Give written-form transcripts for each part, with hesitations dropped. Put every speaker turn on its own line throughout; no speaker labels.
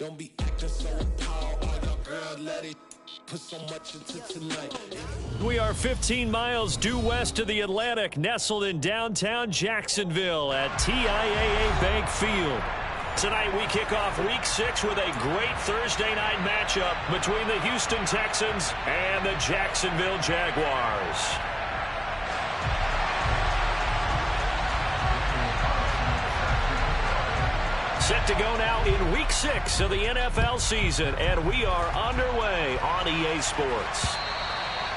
don't be acting so appalled. All your girl let it put so much into tonight.
We are 15 miles due west of the Atlantic, nestled in downtown Jacksonville at TIAA Bank Field. Tonight we kick off Week 6 with a great Thursday night matchup between the Houston Texans and the Jacksonville Jaguars. Set to go now in Week 6 of the NFL season, and we are underway on EA Sports.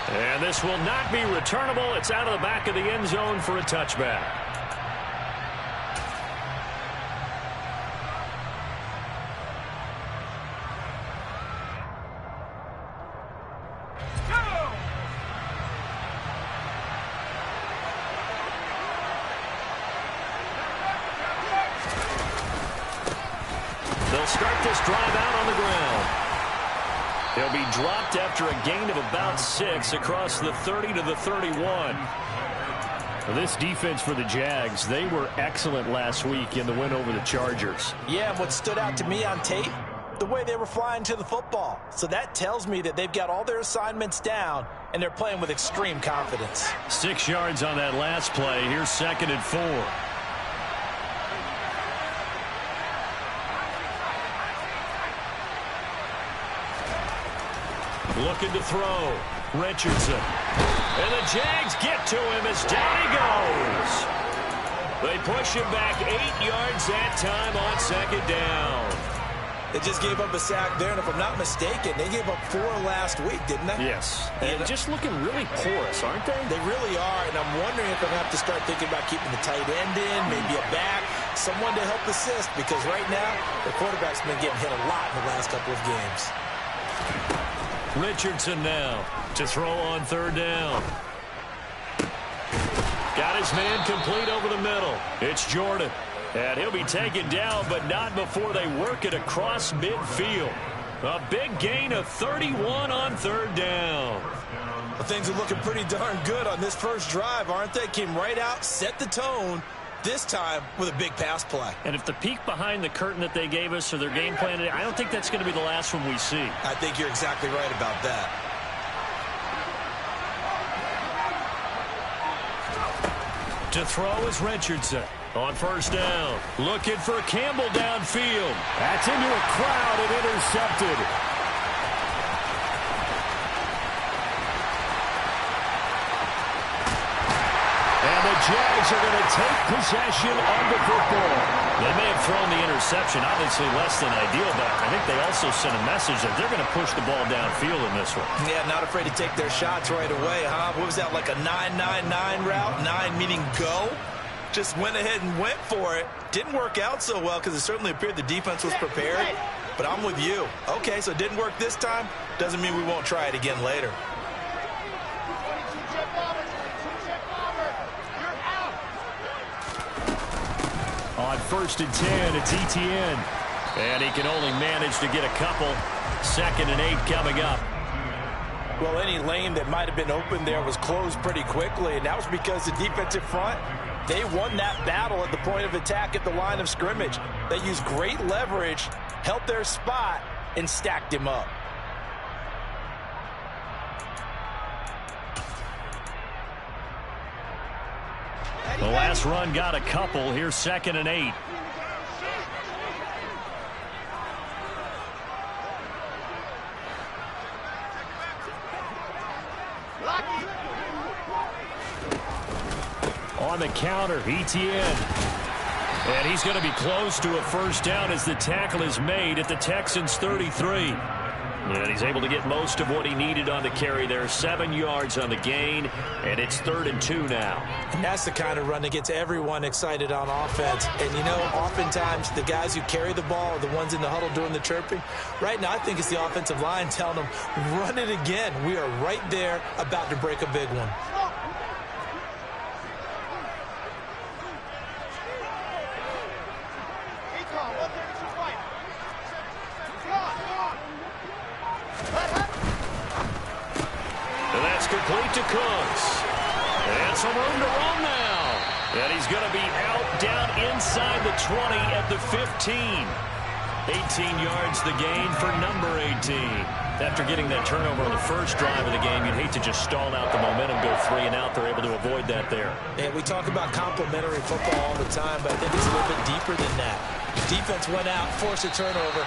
And this will not be returnable. It's out of the back of the end zone for a touchback. They'll start this drive out on the ground. He'll be dropped after a gain of about 6 across the 30 to the 31. Well, this defense for the Jags, they were excellent last week in the win over the Chargers.
Yeah, and what stood out to me on tape, the way they were flying to the football. So that tells me that they've got all their assignments down, and they're playing with extreme confidence.
6 yards on that last play. Here's 2nd and 4. Looking to throw. Richardson. And the Jags get to him as down he goes. They push him back 8 yards that time on 2nd down.
They just gave up a sack there, and if I'm not mistaken, they gave up 4 last week, didn't they?
Yes. And just looking really porous, aren't they?
They really are, and I'm wondering if I'm going to have to start thinking about keeping the tight end in, maybe a back, someone to help assist, because right now, the quarterback's been getting hit a lot in the last couple of games.
Richardson now to throw on 3rd down. Got his man complete over the middle. It's Jordan. And he'll be taken down, but not before they work it across midfield. A big gain of 31 on 3rd down.
Well, things are looking pretty darn good on this first drive, aren't they? Came right out, set the tone, this time with a big pass play.
And if the peek behind the curtain that they gave us or their game plan, I don't think that's going to be the last one we see.
I think you're exactly right about that.
To throw is Richardson on 1st down. Looking for Campbell downfield. That's into a crowd and intercepted. Jags are going to take possession of the football. They may have thrown the interception, obviously less than ideal, but I think they also sent a message that they're going to push the ball downfield in this one.
Yeah, not afraid to take their shots right away, huh? What was that, like a 9-9-9 route? 9 meaning go? Just went ahead and went for it. Didn't work out so well because it certainly appeared the defense was prepared, but I'm with you. Okay, so it didn't work this time. Doesn't mean we won't try it again later.
On 1st and 10, it's Etienne. And he can only manage to get a couple. 2nd and 8 coming up.
Well, any lane that might have been open there was closed pretty quickly, and that was because the defensive front, they won that battle at the point of attack at the line of scrimmage. They used great leverage, held their spot, and stacked him up.
The last run got a couple. Here's 2nd and 8. On the counter, Etienne. And he's going to be close to a 1st down as the tackle is made at the Texans' 33. And he's able to get most of what he needed on the carry there. 7 yards on the gain, and it's 3rd and 2 now.
And that's the kind of run that gets everyone excited on offense. And, you know, oftentimes the guys who carry the ball are the ones in the huddle doing the chirping. Right now, I think it's the offensive line telling them, run it again. We are right there about to break a big one.
Complete to Cooks. And some room to run now. And he's going to be out down inside the 20 at the 15. 18 yards the gain for number 18. After getting that turnover on the first drive of the game, you'd hate to just stall out the momentum, go 3 and out. They're able to avoid that there.
And we talk about complementary football all the time, but I think it's a little bit deeper than that. Defense went out, forced a turnover,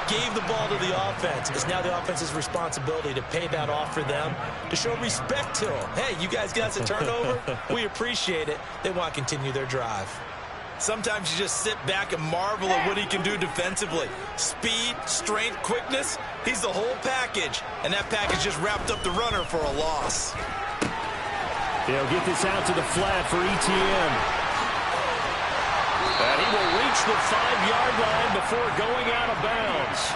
gave the ball to the offense. It's now the offense's responsibility to pay that off for them, to show respect to them. Hey, you guys got us a turnover? We appreciate it. They want to continue their drive. Sometimes you just sit back and marvel at what he can do defensively. Speed, strength, quickness, he's the whole package. And that package just wrapped up the runner for a loss.
They'll get this out to the flat for ETN. And he will reach the 5-yard line before going out of bounds.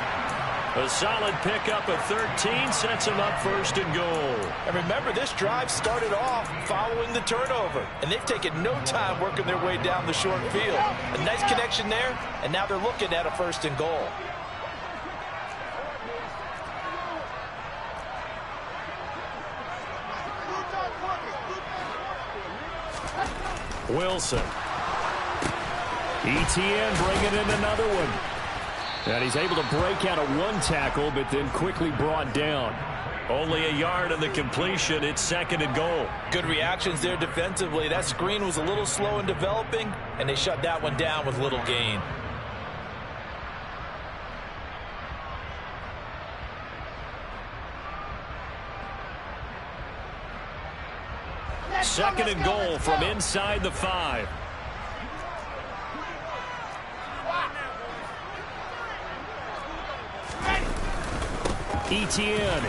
A solid pickup of 13 sets him up first and goal.
And remember, this drive started off following the turnover. And they've taken no time working their way down the short field. A nice connection there, and now they're looking at a first and goal.
Wilson. ETN bringing in another one. And he's able to break out of one tackle, but then quickly brought down. Only a yard on the completion. It's second and goal.
Good reactions there defensively. That screen was a little slow in developing, and they shut that one down with little gain.
Second and goal from inside the 5. ETN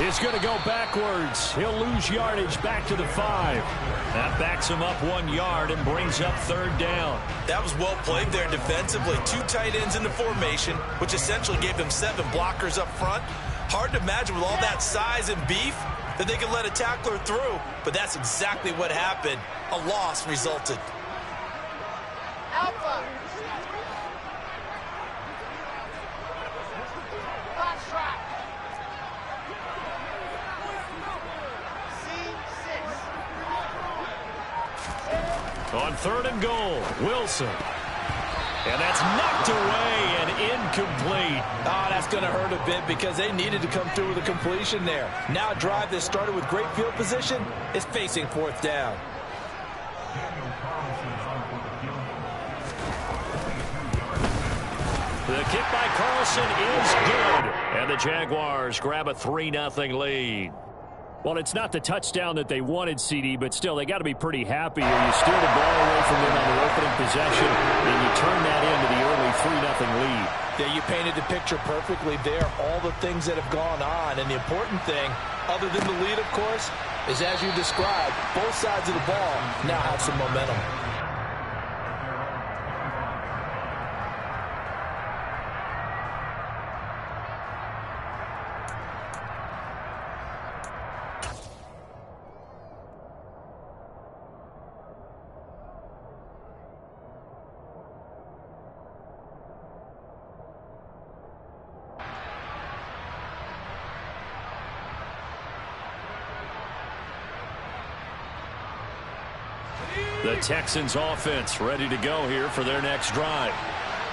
is going to go backwards. He'll lose yardage back to the 5. That backs him up 1 yard and brings up third down.
That was well played there defensively. 2 tight ends in the formation, which essentially gave them 7 blockers up front. Hard to imagine with all that size and beef that they could let a tackler through, but that's exactly what happened. A loss resulted.
Alpha.
On third and goal, Wilson. And that's knocked away and incomplete.
Oh, that's going to hurt a bit because they needed to come through with a completion there. Now a drive that started with great field position is facing fourth down.
The kick by Carlson is good. And the Jaguars grab a 3-0 lead. Well, it's not the touchdown that they wanted, CD, but still, they got to be pretty happy here. You steal the ball away from them on their opening possession, and you turn that into the early 3-0 lead.
Yeah, you painted the picture perfectly there, all the things that have gone on. And the important thing, other than the lead, of course, is as you described, both sides of the ball now have some momentum.
The Texans offense ready to go here for their next drive.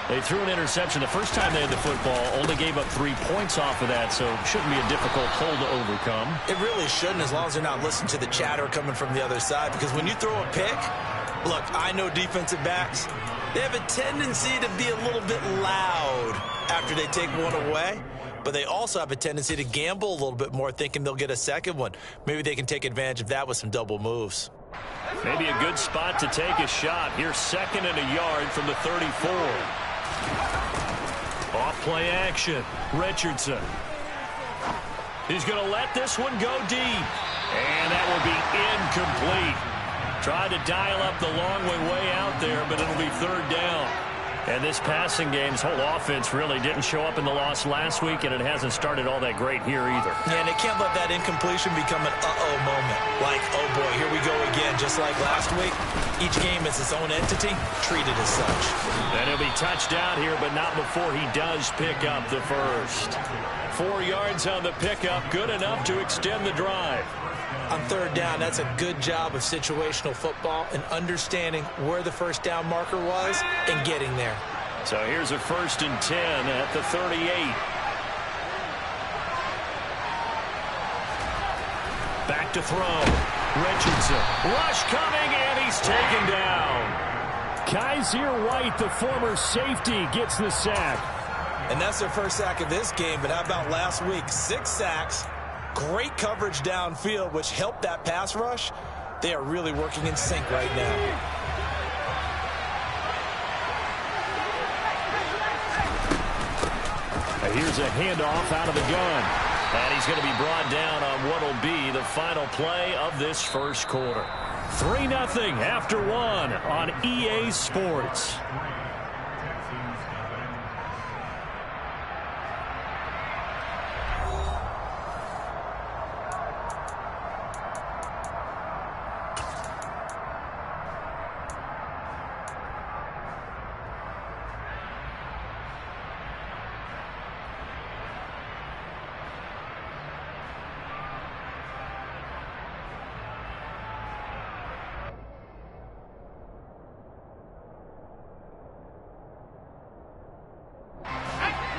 They threw an interception the first time they had the football, only gave up 3 points off of that, so it shouldn't be a difficult hole to overcome.
It really shouldn't, as long as they're not listening to the chatter coming from the other side, because when you throw a pick, look, I know defensive backs, they have a tendency to be a little bit loud after they take one away, but they also have a tendency to gamble a little bit more, thinking they'll get a second one. Maybe they can take advantage of that with some double moves.
Maybe a good spot to take a shot. Here's second and a yard from the 34. Off play action. Richardson. He's going to let this one go deep. And that will be incomplete. Tried to dial up the long way out there, but it'll be third down. And this passing game's whole offense really didn't show up in the loss last week, and it hasn't started all that great here either.
Yeah, and they can't let that incompletion become an uh-oh moment. Like, oh boy, here we go again, just like last week. Each game is its own entity, treated as such.
And he'll be touched out here, but not before he does pick up the first. 4 yards on the pickup, good enough to extend the drive.
On third down, that's a good job of situational football and understanding where the first down marker was and getting there.
So here's a 1st and 10 at the 38. Back to throw. Richardson. Rush coming, and he's taken down. Kaiser White, the former safety, gets the sack.
And that's their first sack of this game, but how about last week? 6 sacks, great coverage downfield, which helped that pass rush. They are really working in sync right now.
Here's a handoff out of the gun. And he's going to be brought down on what will be the final play of this first quarter. 3-0 after 1 on EA Sports.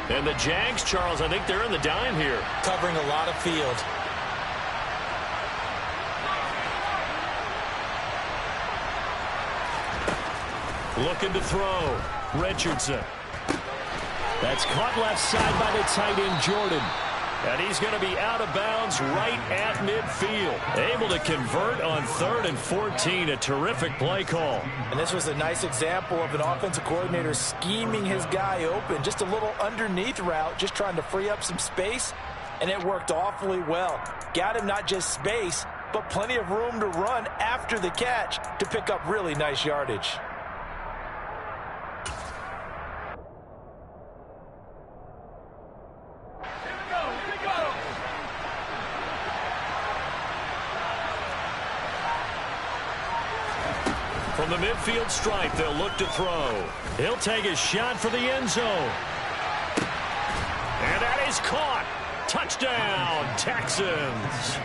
And the Jags, Charles, I think they're in the dime here.
Covering a lot of field.
Looking to throw. Richardson. That's caught left side by the tight end, Jordan. And he's going to be out of bounds right at midfield. Able to convert on 3rd and 14. A terrific play call.
And this was a nice example of an offensive coordinator scheming his guy open. Just a little underneath route, just trying to free up some space. And it worked awfully well. Got him not just space, but plenty of room to run after the catch to pick up really nice yardage.
From the midfield stripe, they'll look to throw. He'll take a shot for the end zone. And that is caught. Touchdown, Texans.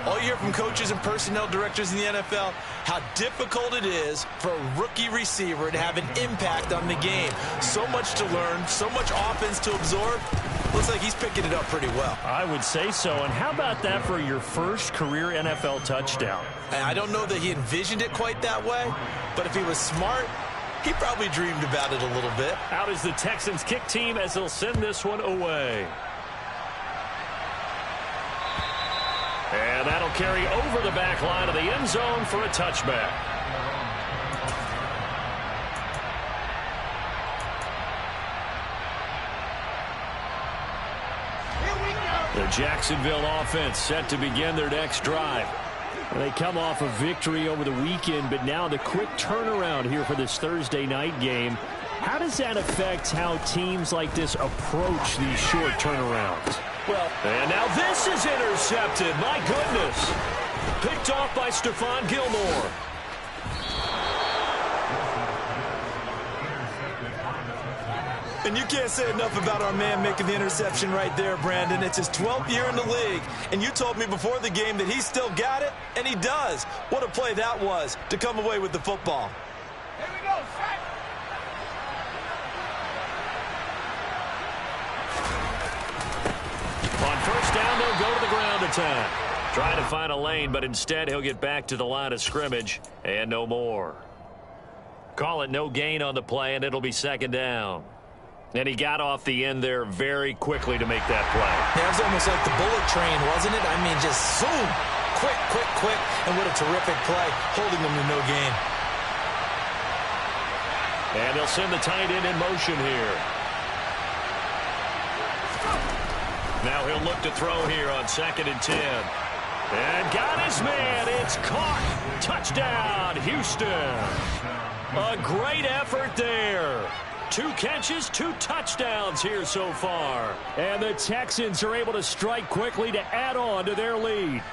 All you hear from coaches and personnel directors in the NFL, how difficult it is for a rookie receiver to have an impact on the game. So much to learn, so much offense to absorb. Looks like he's picking it up pretty well.
I would say so. And how about that for your first career NFL touchdown?
I don't know that he envisioned it quite that way, but if he was smart, he probably dreamed about it a little bit.
Out is the Texans kick team as they'll send this one away. And that'll carry over the back line of the end zone for a touchback. The Jacksonville offense set to begin their next drive. They come off a victory over the weekend, but now the quick turnaround here for this Thursday night game. How does that affect how teams like this approach these short turnarounds?
Well,
and now this is intercepted. My goodness. Picked off by Stephon Gilmore.
and you can't say enough about our man making the interception right there, Brandon. It's his 12th year in the league, and you told me before the game that he still got it, and he does. What a play that was to come away with the football.
Here we go, sack.
On first down, they'll go to the ground attack. Trying to find a lane, but instead he'll get back to the line of scrimmage and no more. Call it no gain on the play, and it'll be second down. And he got off the end there very quickly to make that play.
That was almost like the bullet train, wasn't it? I mean, just zoom. Quick, quick, quick. And what a terrific play, holding them to no gain.
And they'll send the tight end in motion here. Now he'll look to throw here on 2nd and 10. And got his man. It's caught. Touchdown, Houston. A great effort there. 2 catches, 2 touchdowns here so far. And the Texans are able to strike quickly to add on to their lead.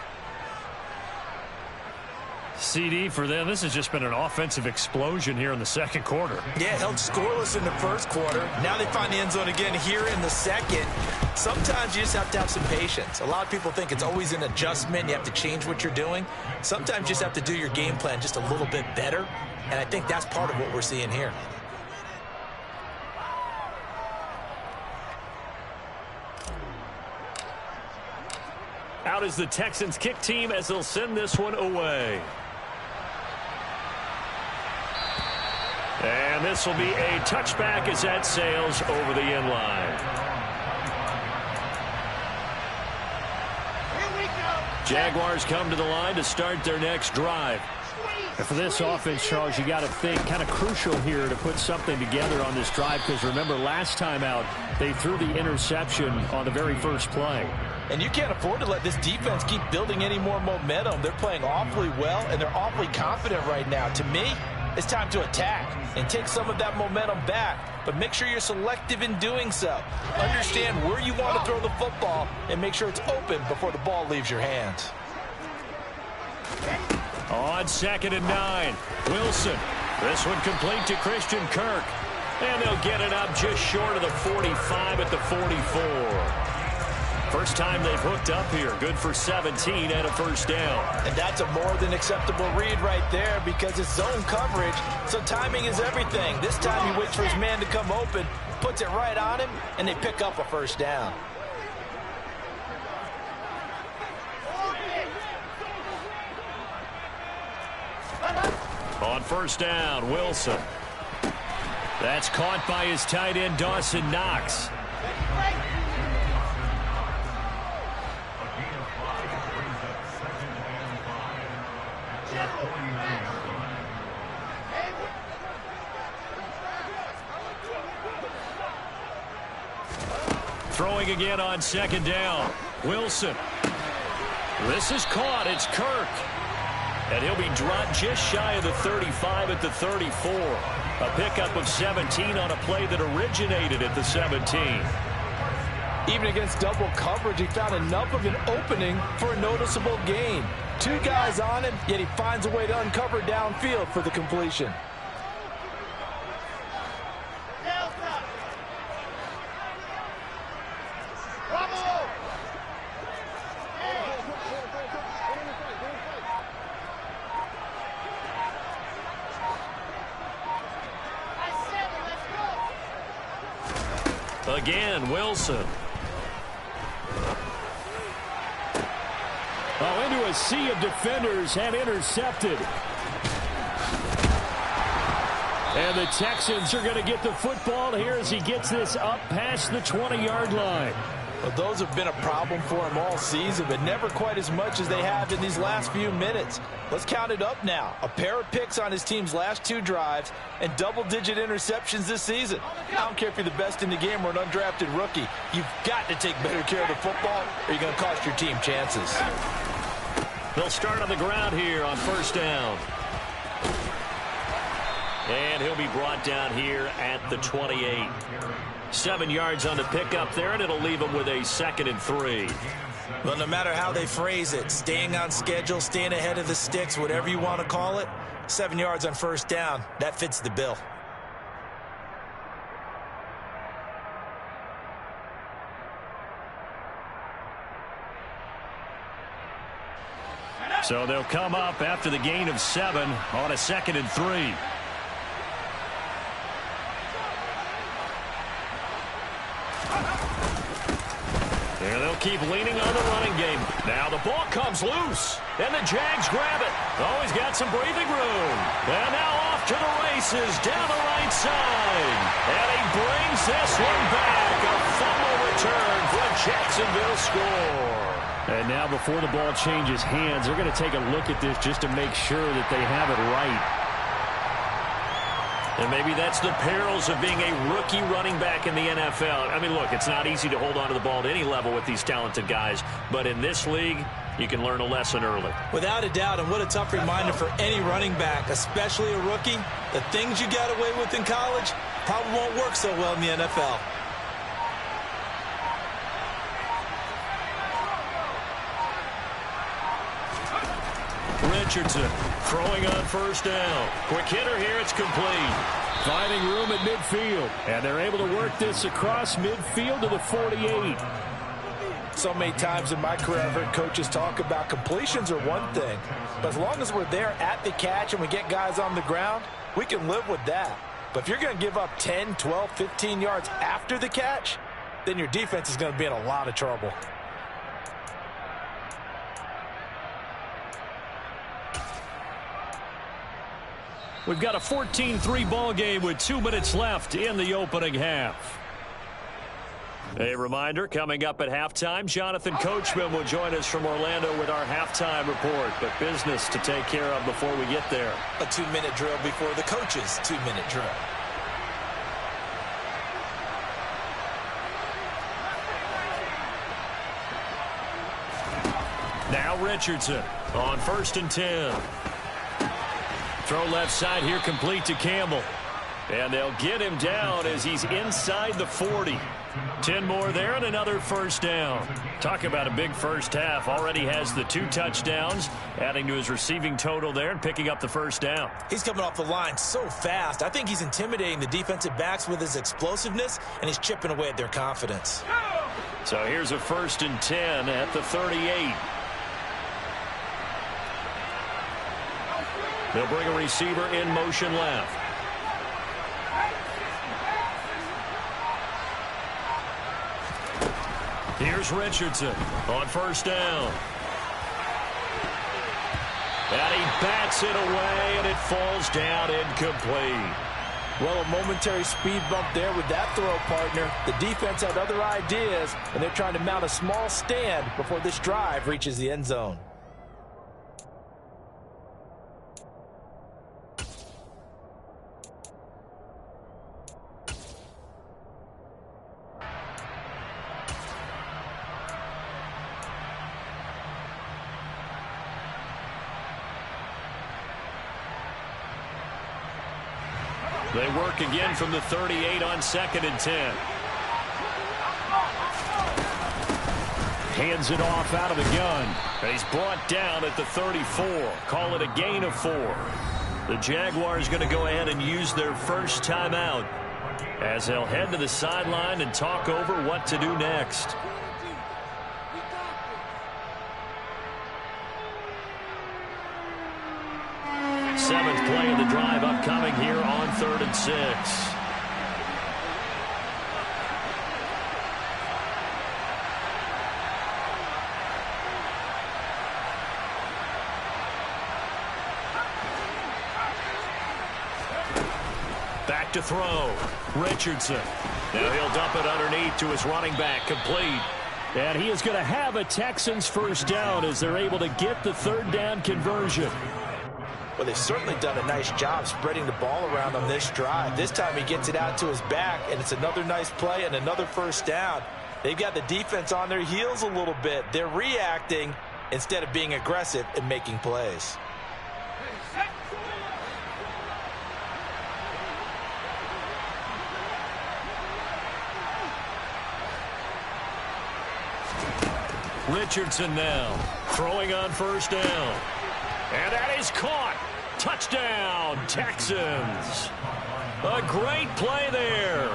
CD for them, this has just been an offensive explosion here in the second quarter.
Yeah, held scoreless in the first quarter. Now they find the end zone again here in the second. Sometimes you just have to have some patience. A lot of people think it's always an adjustment. You have to change what you're doing. Sometimes you just have to do your game plan just a little bit better. and I think that's part of what we're seeing here.
Out is the Texans kick team as they'll send this one away. And this will be a touchback as that sails over the end line. Jaguars come to the line to start their next drive.
And for this offense, Charles, you got to think kind of crucial here to put something together on this drive, because remember last time out they threw the interception on the very first play.
And you can't afford to let this defense keep building any more momentum. They're playing awfully well, and they're awfully confident right now. To me, it's time to attack and take some of that momentum back, but make sure you're selective in doing so. Understand where you want to throw the football and make sure it's open before the ball leaves your hands.
On 2nd and 9, Wilson. This one complete to Christian Kirk. And they'll get it up just short of the 45 at the 44. First time they've hooked up here. Good for 17 and a first down.
And that's a more than acceptable read right there because it's zone coverage, so timing is everything. This time he waits for his man to come open, puts it right on him, and they pick up a first down.
On first down, Wilson. That's caught by his tight end, Dawson Knox. Throwing again on 2nd down. Wilson. This is caught. It's Kirk. And he'll be dropped just shy of the 35 at the 34. A pickup of 17 on a play that originated at the 17.
Even against double coverage, he found enough of an opening for a noticeable gain. 2 guys on him, yet he finds a way to uncover downfield for the completion.
Again, Wilson.
Oh, into a sea of defenders and intercepted. And the Texans are going to get the football here as he gets this up past the 20-yard line.
Well, those have been a problem for him all season, but never quite as much as they have in these last few minutes. Let's count it up now. A pair of picks on his team's last 2 drives and double-digit interceptions this season. I don't care if you're the best in the game or an undrafted rookie. You've got to take better care of the football or you're going to cost your team chances.
They'll start on the ground here on first down. And he'll be brought down here at the 28. 7 yards on the pickup there, and it'll leave him with a 2nd and 3.
Well, no matter how they phrase it, staying on schedule, staying ahead of the sticks, whatever you want to call it, 7 yards on first down, that fits the bill.
So they'll come up after the gain of 7 on a 2nd and 3. There they'll keep leaning on the running game. Now the ball comes loose, and the Jags grab it. Oh, he's got some breathing room. And now off to the races down the right side. And he brings this one back. A fumble return for a Jacksonville score.
And now before the ball changes hands, they're going to take a look at this just to make sure that they have it right.
And maybe that's the perils of being a rookie running back in the NFL. I mean, look, it's not easy to hold on to the ball at any level with these talented guys. But in this league, you can learn a lesson early.
Without a doubt, and what a tough reminder for any running back, especially a rookie. The things you got away with in college probably won't work so well in the NFL.
Richardson throwing on first down. Quick hitter here, it's complete.
Finding room at midfield. And they're able to work this across midfield to the 48.
So many times in my career I've heard coaches talk about completions are one thing, but as long as we're there at the catch and we get guys on the ground, we can live with that. But if you're going to give up 10, 12, 15 yards after the catch, then your defense is going to be in a lot of trouble.
We've got a 14-3 ball game with 2 minutes left in the opening half. A reminder, coming up at halftime, Jonathan Coachman will join us from Orlando with our halftime report. But business to take care of before we get there.
A 2-minute drill before the coach's 2-minute drill.
Now Richardson on 1st and 10. Throw left side here, complete to Campbell. And they'll get him down as he's inside the 40. 10 more there and another first down. Talk about a big first half. Already has the 2 touchdowns, adding to his receiving total there and picking up the first down.
He's coming off the line so fast. I think he's intimidating the defensive backs with his explosiveness, and he's chipping away at their confidence.
So here's a 1st and 10 at the 38. They'll bring a receiver in motion left. Here's Richardson on 1st down. And he bats it away, and it falls down incomplete.
Well, a momentary speed bump there with that throw, partner. The defense had other ideas, and they're trying to mount a small stand before this drive reaches the end zone.
They work again from the 38 on 2nd and 10. Hands it off out of the gun. He's brought down at the 34. Call it a gain of 4. The Jaguars going to go ahead and use their first timeout as they'll head to the sideline and talk over what to do next. Seventh play of the drive upcoming here on 3rd and 6. Back to throw. Richardson. Now he'll dump it underneath to his running back. Complete.
And he is going to have a Texans first down as they're able to get the 3rd down conversion.
Well, they've certainly done a nice job spreading the ball around on this drive. This time he gets it out to his back, and it's another nice play and another first down. They've got the defense on their heels a little bit. They're reacting instead of being aggressive and making plays.
Richardson now throwing on 1st down. And that is caught. Touchdown, Texans. A great play there.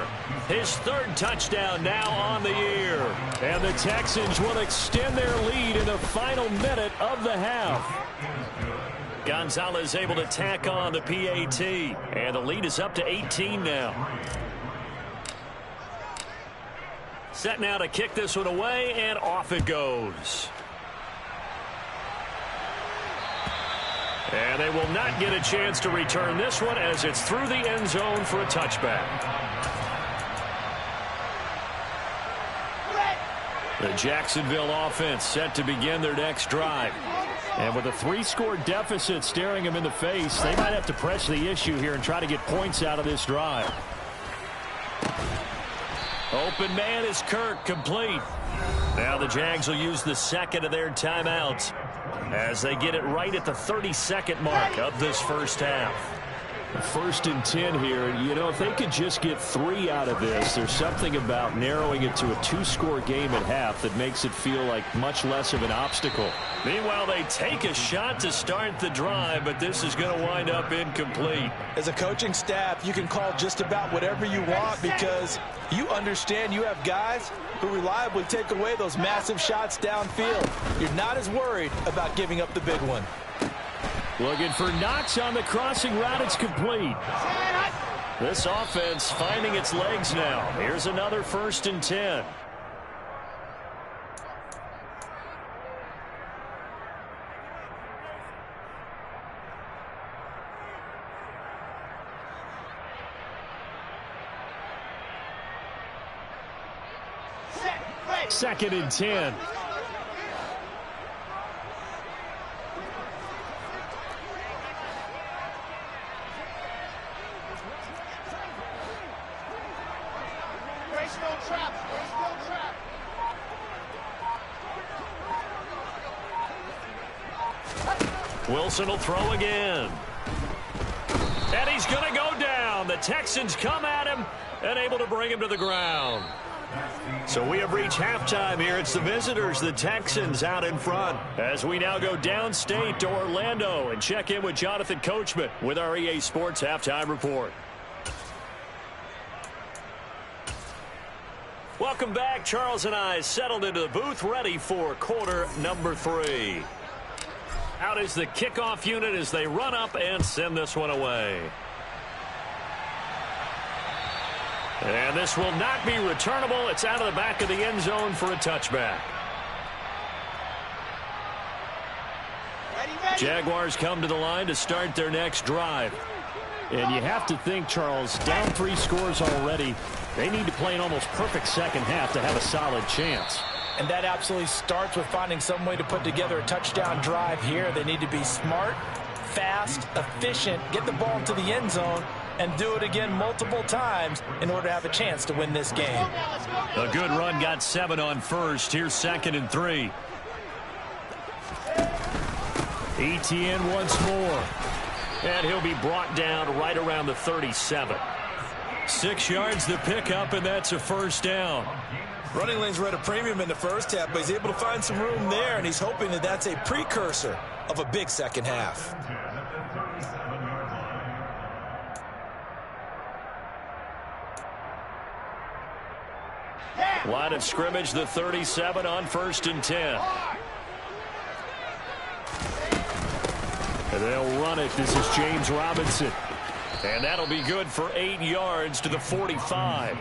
His 3rd touchdown now on the year. And the Texans will extend their lead in the final minute of the half. Gonzalez able to tack on the PAT. And the lead is up to 18 now. Set now to kick this one away, and off it goes. And they will not get a chance to return this one as it's through the end zone for a touchback. The Jacksonville offense set to begin their next drive.
And with a 3-score deficit staring them in the face, they might have to press the issue here and try to get points out of this drive.
Open man is Kirk, complete. Now the Jags will use the 2nd of their timeouts as they get it right at the 32nd mark of this first half.
1st and 10 here. You know, if they could just get 3 out of this, there's something about narrowing it to a 2-score game at half that makes it feel like much less of an obstacle.
Meanwhile, they take a shot to start the drive, but this is going to wind up incomplete.
As a coaching staff, you can call just about whatever you want because you understand you have guys who reliably take away those massive shots downfield. You're not as worried about giving up the big one.
Looking for Knox on the crossing route. It's complete.
This offense finding its legs now. Here's another 1st and 10.
Second and 10.
Wilson will throw again. And he's going to go down. The Texans come at him and able to bring him to the ground. So we have reached halftime here. It's the visitors, the Texans, out in front. As we now go downstate to Orlando and check in with Jonathan Coachman with our EA Sports Halftime Report. Welcome back. Charles and I settled into the booth, ready for quarter number 3. Out is the kickoff unit as they run up and send this one away. And this will not be returnable. It's out of the back of the end zone for a touchback. Jaguars come to the line to start their next drive.
And you have to think, Charles, down 3 scores already. They need to play an almost perfect second half to have a solid chance.
And that absolutely starts with finding some way to put together a touchdown drive here. They need to be smart, fast, efficient, get the ball into the end zone, and do it again multiple times in order to have a chance to win this game.
A good run, got 7 on first. Here's 2nd and 3.
ETN once more.
And he'll be brought down right around the 37. 6 yards the pickup, and that's a 1st down.
Running lanes were at a premium in the first half, but he's able to find some room there, and he's hoping that that's a precursor of a big second half.
Line of scrimmage, the 37 on 1st and 10.
And they'll run it. This is James Robinson.
And that'll be good for 8 yards to the 45.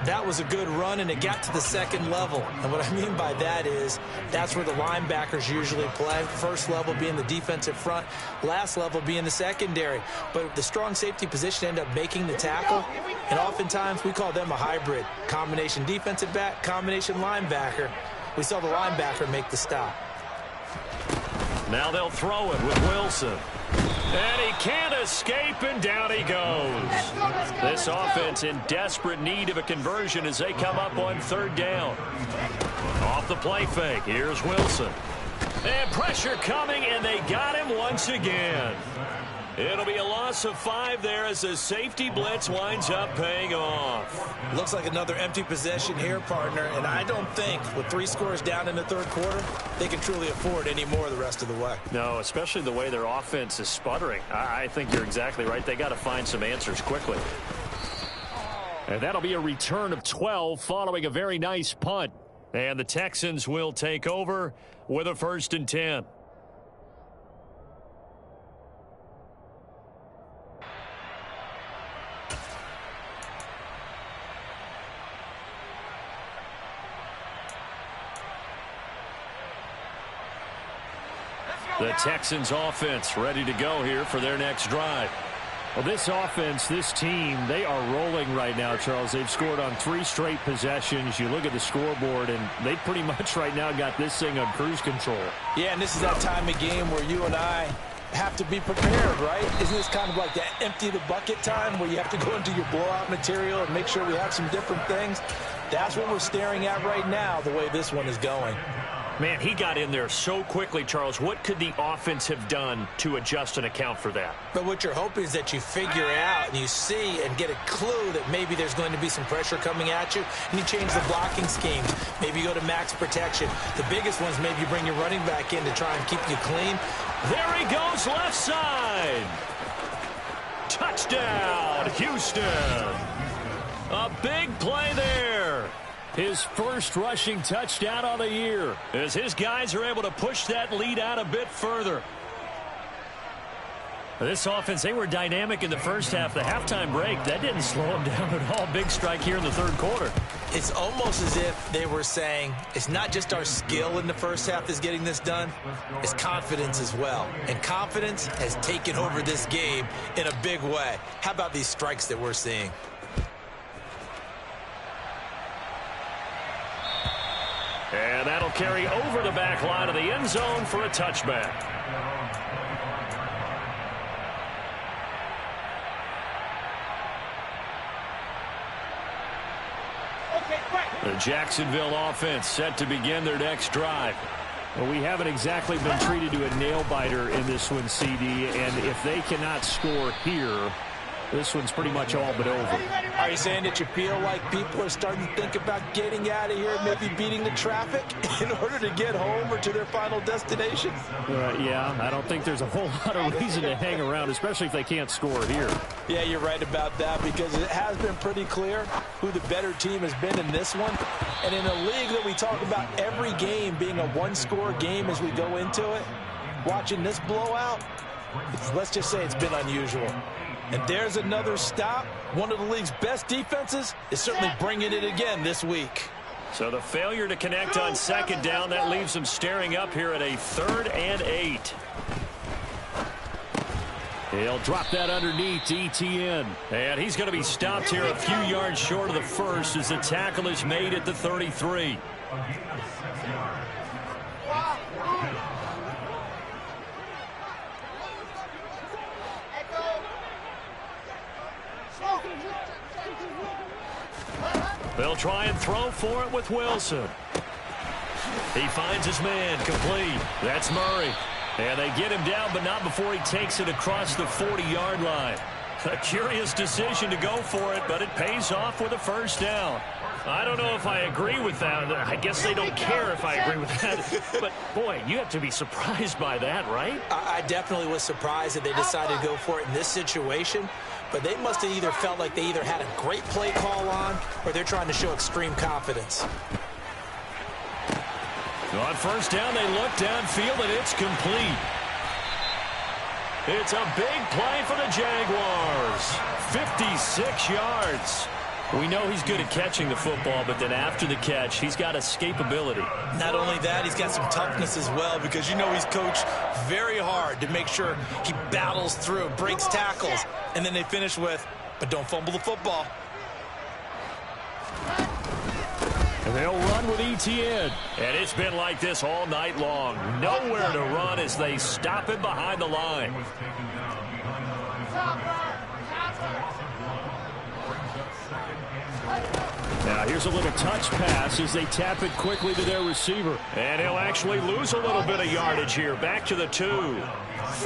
That was a good run, and it got to the second level. And what I mean by that is that's where the linebackers usually play. First level being the defensive front, last level being the secondary. But the strong safety position ended up making the tackle, and oftentimes we call them a hybrid. Combination defensive back, combination linebacker. We saw the linebacker make the stop.
Now they'll throw it with Wilson. And he can't escape, and down he goes. This offense in desperate need of a conversion as they come up on 3rd down. Off the play fake, here's Wilson. And pressure coming, and they got him once again. It'll be a loss of 5 there as the safety blitz winds up paying off.
Looks like another empty possession here, partner, and I don't think with 3 scores down in the 3rd quarter, they can truly afford any more the rest of the way.
No, especially the way their offense is sputtering. I think you're exactly right. They got to find some answers quickly.
And that'll be a return of 12 following a very nice punt.
And the Texans will take over with a 1st and 10. The Texans offense ready to go here for their next drive.
Well, this offense, this team, they are rolling right now, Charles. They've scored on 3 straight possessions. You look at the scoreboard, and they pretty much right now got this thing on cruise control.
Yeah, and this is that time of game where you and I have to be prepared, right? Isn't this kind of like that empty the bucket time where you have to go into your blowout material and make sure we have some different things? That's what we're staring at right now, the way this one is going.
Man, he got in there so quickly, Charles. What could the offense have done to adjust and account for that?
But what you're hoping is that you figure out and you see and get a clue that maybe there's going to be some pressure coming at you, and you change the blocking schemes. Maybe you go to max protection. The biggest ones, maybe you bring your running back in to try and keep you clean.
There he goes, left side. Touchdown, Houston. A big play there.
His first rushing touchdown of the year.
As his guys are able to push that lead out a bit further. This offense, they were dynamic in the first half. The halftime break, that didn't slow them down at all. Big strike here in the third quarter.
It's almost as if they were saying, it's not just our skill in the first half that's getting this done, it's confidence as well. And confidence has taken over this game in a big way. How about these strikes that we're seeing?
And that'll carry over the back line of the end zone for a touchback. The Jacksonville offense set to begin their next drive.
Well, we haven't exactly been treated to a nail-biter in this one, CD, and if they cannot score here, this one's pretty much all but over.
Are you saying that you feel like people are starting to think about getting out of here, maybe beating the traffic in order to get home or to their final destination?
Yeah, I don't think there's a whole lot of reason to hang around, especially if they can't score here.
Yeah, you're right about that, because it has been pretty clear who the better team has been in this one. And in a league that we talk about every game being a one-score game as we go into it, watching this blowout, let's just say it's been unusual. And there's another stop. One of the league's best defenses is certainly bringing it again this week.
So the failure to connect on second down, that leaves them staring up here at a 3rd and 8.
He'll drop that underneath to ETN.
And he's going to be stopped here a few yards short of the first as the tackle is made at the 33. They'll try and throw for it with Wilson. He finds his man, complete. That's Murray. And they get him down, but not before he takes it across the 40-yard line. A curious decision to go for it, but it pays off with a first down. I don't know if I agree with that. I guess they don't care if I agree with that. But, boy, you have to be surprised by that, right?
I definitely was surprised that they decided to go for it in this situation. But they must have either felt like they either had a great play call on or they're trying to show extreme confidence.
On first down, they look downfield, and it's complete. It's a big play for the Jaguars. 56 yards. We know he's good at catching the football, but then after the catch, he's got escapability.
Not only that, he's got some toughness as well, because you know he's coached very hard to make sure he battles through, breaks tackles, and then they finish with, but don't fumble the football.
And they'll run with ETN. And it's been like this all night long. Nowhere to run as they stop him behind the line.
Now here's a little touch pass as they tap it quickly to their receiver.
And he'll actually lose a little bit of yardage here. Back to the 2.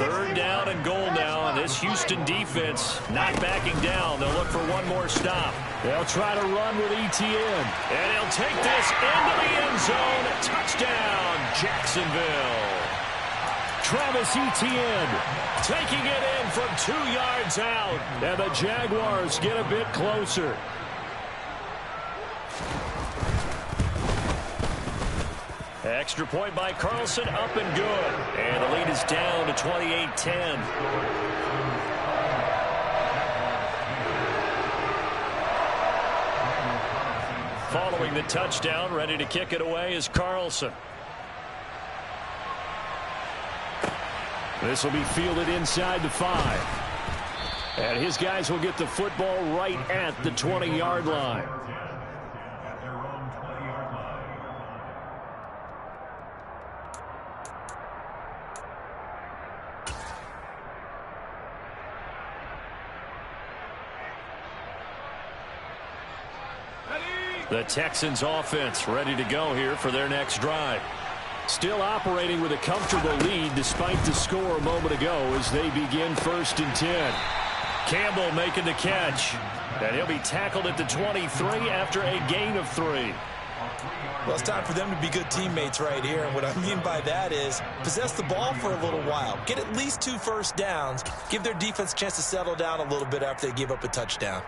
3rd down and goal now. And this Houston defense not backing down. They'll look for one more stop.
They'll try to run with ETN.
And he'll take this into the end zone. Touchdown, Jacksonville.
Travis Etienne
taking it in from 2 yards out.
And the Jaguars get a bit closer.
Extra point by Carlson, up and good. And the lead is down to 28-10. Following the touchdown, ready to kick it away is Carlson.
This will be fielded inside the 5. And his guys will get the football right at the 20-yard line.
The Texans offense ready to go here for their next drive.
Still operating with a comfortable lead despite the score a moment ago as they begin 1st and 10.
Campbell making the catch. And he'll be tackled at the 23 after a gain of 3.
Well, it's time for them to be good teammates right here. And what I mean by that is possess the ball for a little while. Get at least 2 first downs. Give their defense a chance to settle down a little bit after they give up a touchdown.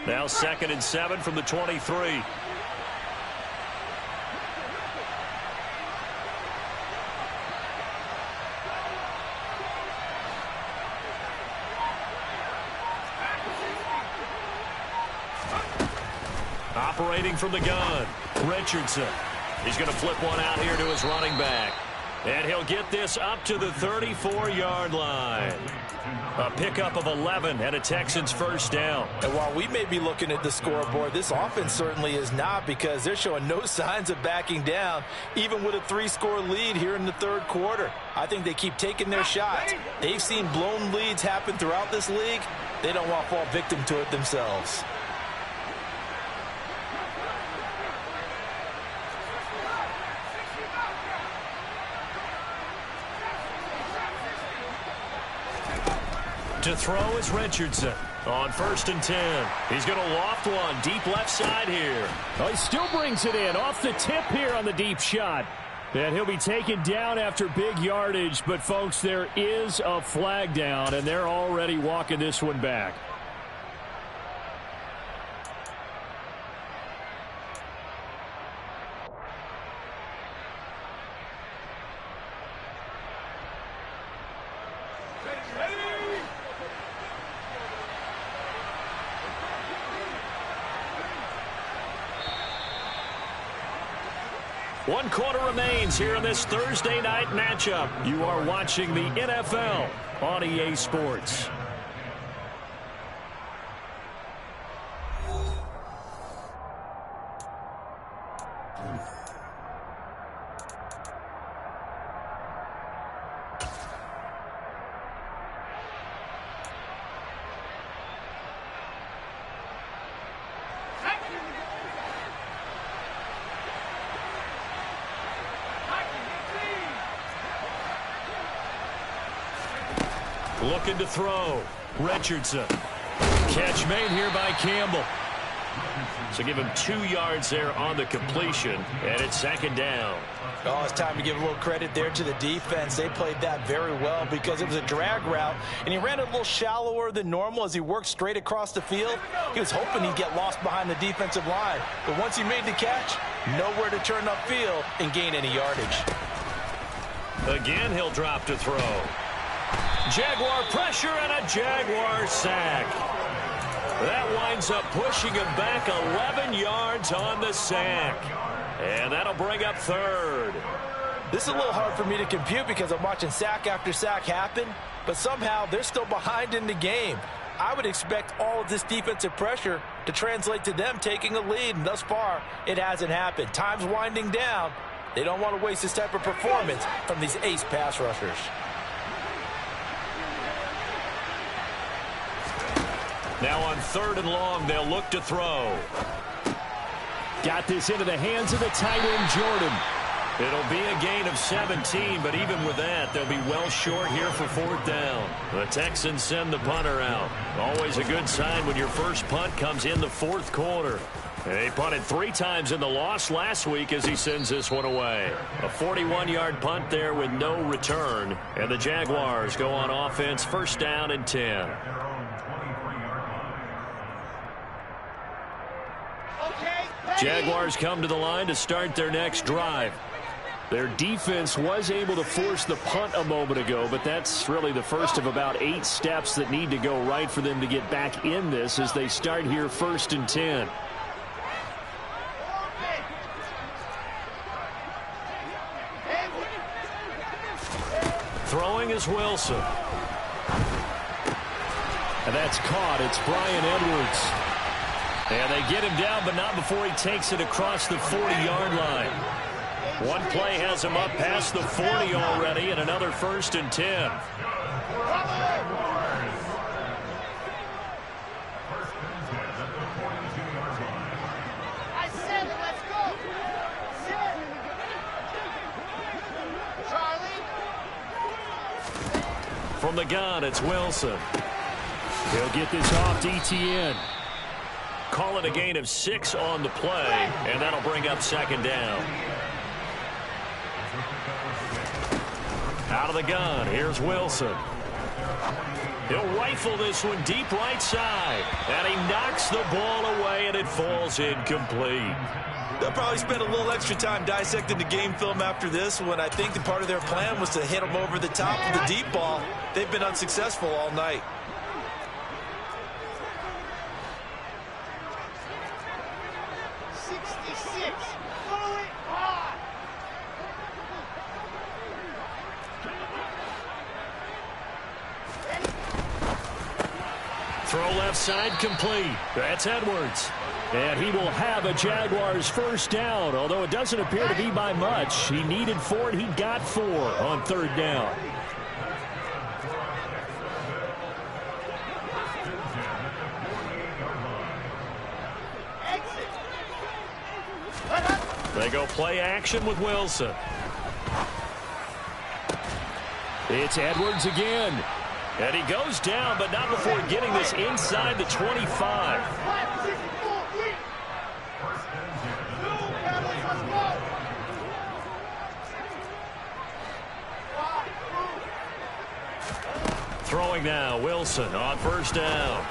Now 2nd and 7 from the 23. Operating from the gun, Richardson. He's going to flip one out here to his running back. And he'll get this up to the 34-yard line. A pickup of 11 and a Texans first down.
And while we may be looking at the scoreboard, this offense certainly is not, because they're showing no signs of backing down, even with a 3-score lead here in the third quarter. I think they keep taking their shots. They've seen blown leads happen throughout this league. They don't want to fall victim to it themselves.
To throw is Richardson on 1st and 10. He's going to loft one deep left side here.
Oh, he still brings it in off the tip here on the deep shot. And he'll be taken down after big yardage. But, folks, there is a flag down, and they're already walking this one back.
One quarter remains here in this Thursday night matchup. You are watching the NFL on EA Sports. Looking to throw. Richardson. Catch made here by Campbell. So give him 2 yards there on the completion, and it's 2nd down.
Oh, it's time to give a little credit there to the defense. They played that very well because it was a drag route, and he ran a little shallower than normal as he worked straight across the field. He was hoping he'd get lost behind the defensive line, but once he made the catch, nowhere to turn upfield and gain any yardage.
Again, he'll drop to throw. Jaguar pressure and a Jaguar sack. That winds up pushing him back 11 yards on the sack. And that'll bring up 3rd.
This is a little hard for me to compute because I'm watching sack after sack happen, but somehow they're still behind in the game. I would expect all of this defensive pressure to translate to them taking a lead, and thus far, it hasn't happened. Time's winding down. They don't want to waste this type of performance from these ace pass rushers.
Now on 3rd and long, they'll look to throw.
Got this into the hands of the tight end, Jordan.
It'll be a gain of 17, but even with that, they'll be well short here for 4th down. The Texans send the punter out. Always a good sign when your first punt comes in the 4th quarter. They punted 3 times in the loss last week as he sends this one away. A 41-yard punt there with no return. And the Jaguars go on offense, 1st down and 10. Jaguars come to the line to start their next drive.
Their defense was able to force the punt a moment ago, but that's really the first of about 8 steps that need to go right for them to get back in this as they start here 1st and 10.
Throwing is Wilson.
And that's caught. It's Brian Edwards.
And they get him down, but not before he takes it across the 40-yard line. One play has him up past the 40 already, and another 1st and 10. From the gun, it's Wilson.
He'll get this off to Etienne.
Call it a gain of 6 on the play, and that'll bring up 2nd down. Out of the gun, here's Wilson. He'll rifle this one deep right side. And he knocks the ball away, and it falls incomplete.
They'll probably spend a little extra time dissecting the game film after this when I think that part of their plan was to hit them over the top of the deep ball. They've been unsuccessful all night.
Throw left side complete. That's Edwards. And he will have a Jaguars first down, although it doesn't appear to be by much. He needed 4, and he got 4 on third down. They go play action with Wilson. It's Edwards again. And he goes down, but not before getting this inside the 25. Throwing now, Wilson on first down.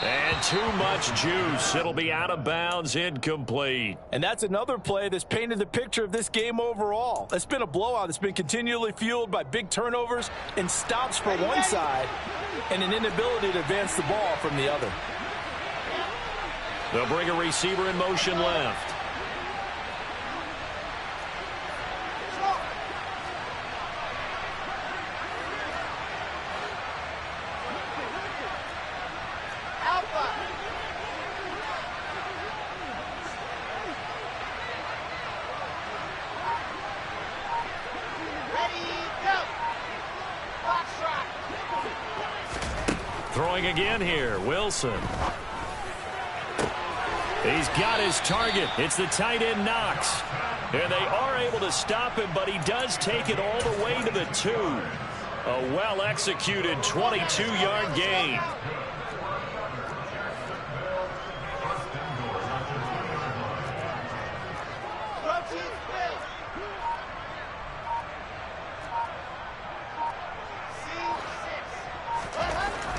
And too much juice. It'll be out of bounds, incomplete.
And that's another play that's painted the picture of this game overall. It's been a blowout that's been continually fueled by big turnovers and stops for one side and an inability to advance the ball from the other.
They'll bring a receiver in motion left. Throwing again here, Wilson. He's got his target. It's the tight end Knox. And they are able to stop him, but he does take it all the way to the 2. A well-executed 22-yard gain.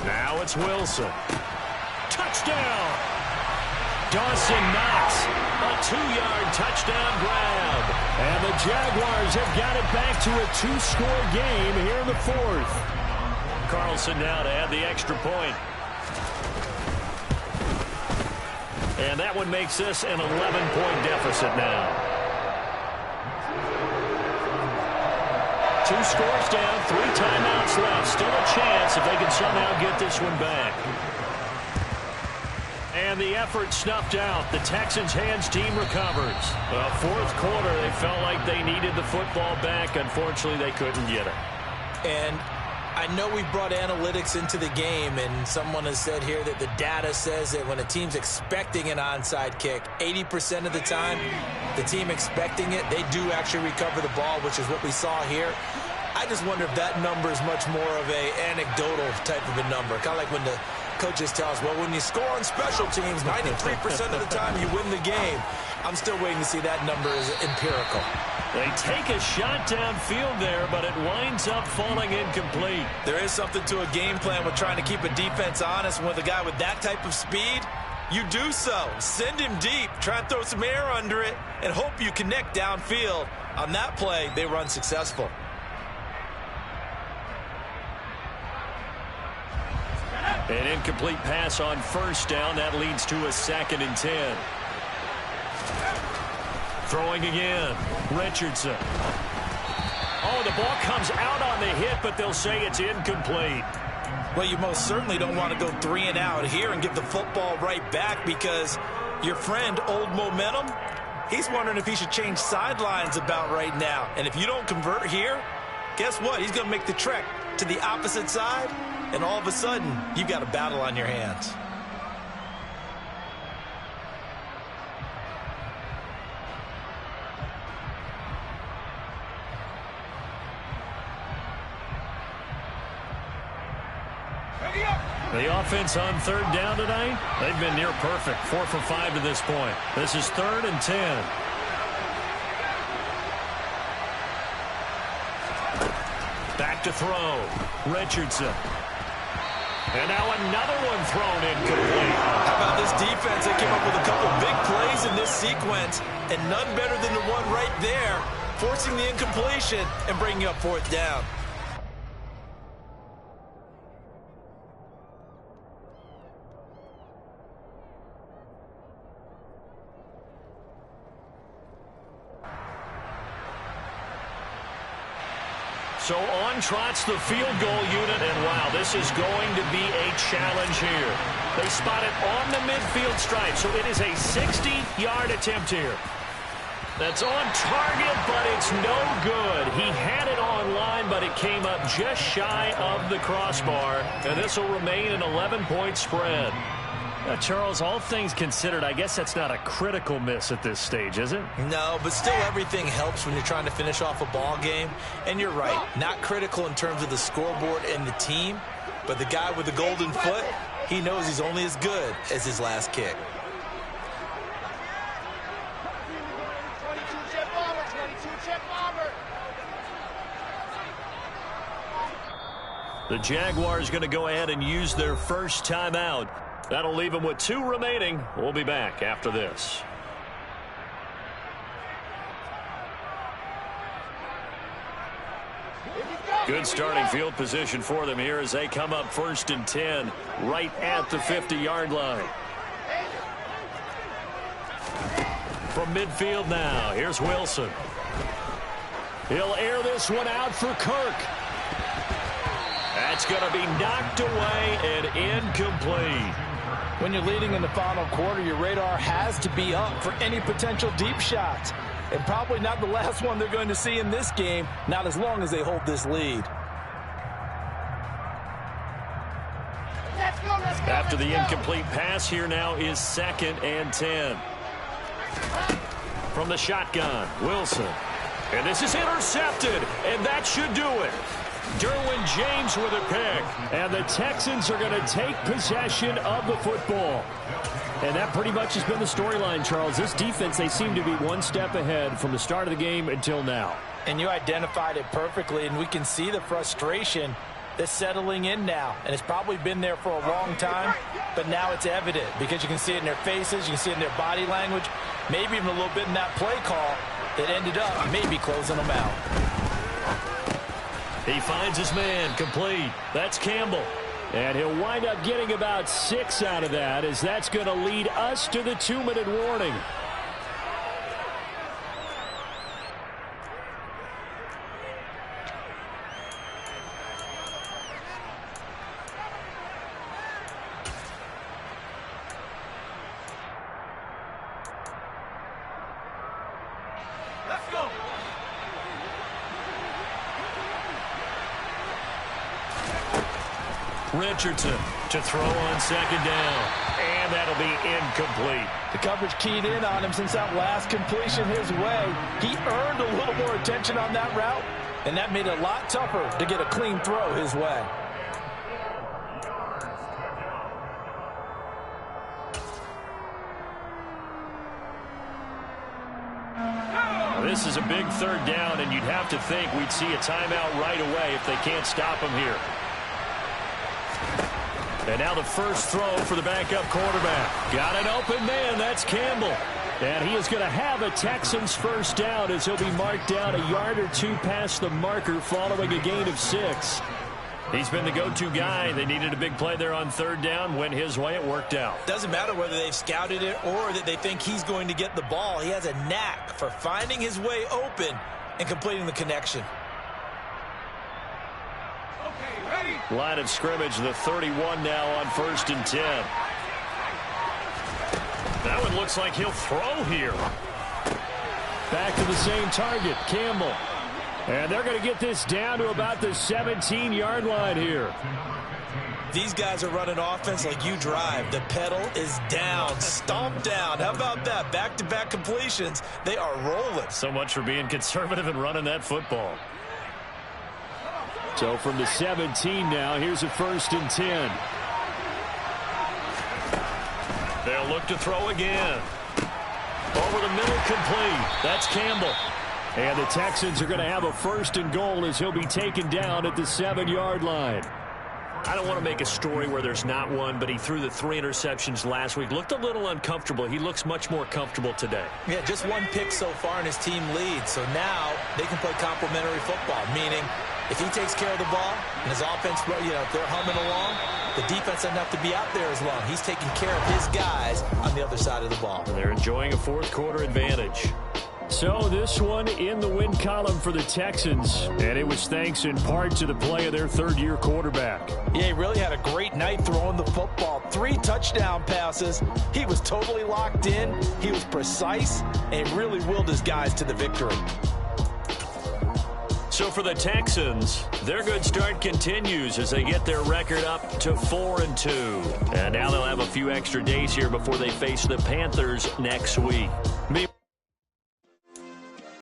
Now it's Wilson. Touchdown! Dawson Knox, a 2-yard touchdown grab. And the Jaguars have got it back to a 2-score game here in the 4th. Carlson now to add the extra point. And that one makes this an 11-point deficit now. 2 scores down, 3 timeouts left. Still a chance if they can somehow get this one back. And the effort snuffed out. The Texans' hands team recovers. Fourth quarter, they felt like they needed the football back. Unfortunately, they couldn't get it.
And I know we brought analytics into the game, and someone has said here that the data says that when a team's expecting an onside kick, 80% of the time, the team expecting it, they do actually recover the ball, which is what we saw here. I just wonder if that number is much more of a anecdotal type of a number. Kind of like when the coaches tell us, well, when you score on special teams, 93% of the time you win the game. I'm still waiting to see that number is empirical.
They take a shot downfield there, but it winds up falling incomplete.
There is something to a game plan with trying to keep a defense honest. With a guy with that type of speed, you do so. Send him deep, try and throw some air under it, and hope you connect downfield. On that play, they were unsuccessful.
An incomplete pass on first down. That leads to a 2nd and 10. Throwing again. Richardson. Oh, the ball comes out on the hit, but they'll say it's incomplete.
Well, you most certainly don't want to go 3 and out here and give the football right back, because your friend, Old Momentum, he's wondering if he should change sidelines about right now. And if you don't convert here, guess what? He's going to make the trek to the opposite side, and all of a sudden, you've got a battle on your hands.
The offense on third down tonight, they've been near perfect. 4 for 5 to this point. This is 3rd and 10. Back back to throw. Richardson. And now another one thrown incomplete.
How about this defense? They came up with a couple big plays in this sequence, and none better than the one right there, forcing the incompletion and bringing up 4th down.
So on trots the field goal unit, and wow, this is going to be a challenge here. They spot it on the midfield stripe, so it is a 60-yard attempt here. That's on target, but it's no good. He had it on line, but it came up just shy of the crossbar, and this will remain an 11-point spread. Charles, all things considered, I guess that's not a critical miss at this stage, is it?
No, but still everything helps when you're trying to finish off a ball game. And you're right, not critical in terms of the scoreboard and the team, but the guy with the golden foot, he knows he's only as good as his last kick.
The Jaguars going to go ahead and use their first timeout. That'll leave them with 2 remaining. We'll be back after this. Good starting field position for them here as they come up 1st and 10 right at the 50-yard line. From midfield now, here's Wilson. He'll air this one out for Kirk. That's going to be knocked away and incomplete.
When you're leading in the final quarter, your radar has to be up for any potential deep shots. And probably not the last one they're going to see in this game, not as long as they hold this lead.
After the incomplete pass, here now is 2nd and 10. From the shotgun, Wilson. And this is intercepted, and that should do it. Derwin James with a pick. And the Texans are going to take possession of the football.
And that pretty much has been the storyline, Charles. This defense, they seem to be one step ahead from the start of the game until now.
And you identified it perfectly, and we can see the frustration that's settling in now. And it's probably been there for a long time, but now it's evident because you can see it in their faces, you can see it in their body language, maybe even a little bit in that play call that ended up maybe closing them out.
He finds his man, complete. That's Campbell.
And he'll wind up getting about 6 out of that, as that's going to lead us to the 2-minute warning.
Let's go.
Richardson to throw on 2nd down. And that'll be incomplete.
The coverage keyed in on him since that last completion his way. He earned a little more attention on that route, and that made it a lot tougher to get a clean throw his way.
This is a big 3rd down, and you'd have to think we'd see a timeout right away if they can't stop him here. And now the first throw for the backup quarterback. Got an open man. That's Campbell. And he is going to have a Texans first down as he'll be marked down a yard or 2 past the marker following a gain of 6. He's been the go-to guy. They needed a big play there on 3rd down. Went his way. It worked out.
Doesn't matter whether they've scouted it or that they think he's going to get the ball. He has a knack for finding his way open and completing the connection.
Line of scrimmage, the 31 now on 1st and 10. That one looks like he'll throw here.
Back to the same target, Campbell. And they're going to get this down to about the 17-yard line here.
These guys are running offense like you drive. The pedal is down, stomped down. How about that? Back-to-back completions. They are rolling.
So much for being conservative and running that football.
So from the 17 now, here's a 1st and 10.
They'll look to throw again. Over the middle, complete. That's Campbell.
And the Texans are going to have a 1st and goal as he'll be taken down at the 7-yard line.
I don't want to make a story where there's not one, but he threw the 3 interceptions last week. Looked a little uncomfortable. He looks much more comfortable today.
Yeah, just 1 pick so far and his team leads. So now they can play complementary football, meaning if he takes care of the ball and his offense, if they're humming along, the defense doesn't have to be out there as long. He's taking care of his guys on the other side of the ball.
And they're enjoying a 4th quarter advantage.
So this one in the win column for the Texans, and it was thanks in part to the play of their 3rd-year quarterback.
Yeah, he really had a great night throwing the football. 3 touchdown passes. He was totally locked in. He was precise, and really willed his guys to the victory.
So for the Texans, their good start continues as they get their record up to 4-2. And now they'll have a few extra days here before they face the Panthers next week.